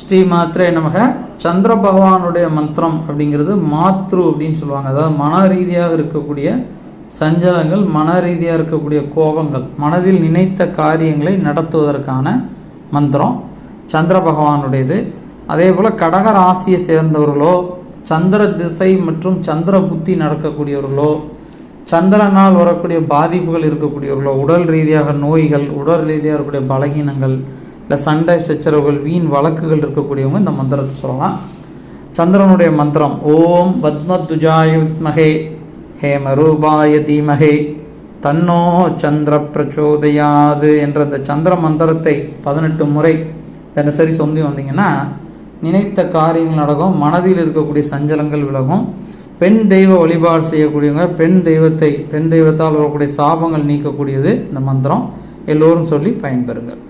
ஸ்ரீ மாத்ரே நமக. சந்திர பகவானுடைய மந்திரம் அப்படிங்கிறது மாத்ரு அப்படின்னு சொல்லுவாங்க. அதாவது மன ரீதியாக இருக்கக்கூடிய சஞ்சலங்கள், மன ரீதியாக இருக்கக்கூடிய கோபங்கள், மனதில் நினைத்த காரியங்களை நடத்துவதற்கான மந்திரம் சந்திர பகவானுடையது. அதே போல் கடக ராசியை சேர்ந்தவர்களோ, சந்திர திசை மற்றும் சந்திர புத்தி நடக்கக்கூடியவர்களோ, சந்திரனால் வரக்கூடிய பாதிப்புகள் இருக்கக்கூடியவர்களோ, உடல் ரீதியாக நோய்கள், உடல் ரீதியாக இருக்கக்கூடிய பலகீனங்கள், இல்லை சண்டை சச்சரவுகள், வீண் வழக்குகள் இருக்கக்கூடியவங்க இந்த மந்திரத்தை சொல்லலாம். சந்திரனுடைய மந்திரம் ஓம் பத்மத்வஜாய வித்மஹே ஹேமரூபாய தீமஹே தன்னோ சந்திர பிரச்சோதயாது என்ற இந்த சந்திர மந்திரத்தை 18 முறை தினசரி சொல்லி வந்தீங்கன்னா நினைத்த காரியங்கள் நடக்கும், மனதில் இருக்கக்கூடிய சஞ்சலங்கள் விலகும். பெண் தெய்வ வழிபாடு செய்யக்கூடியவங்க பெண் தெய்வத்தால் வரக்கூடிய சாபங்கள் நீக்கக்கூடியது இந்த மந்திரம். எல்லோரும் சொல்லி பயன்பெறுங்கள்.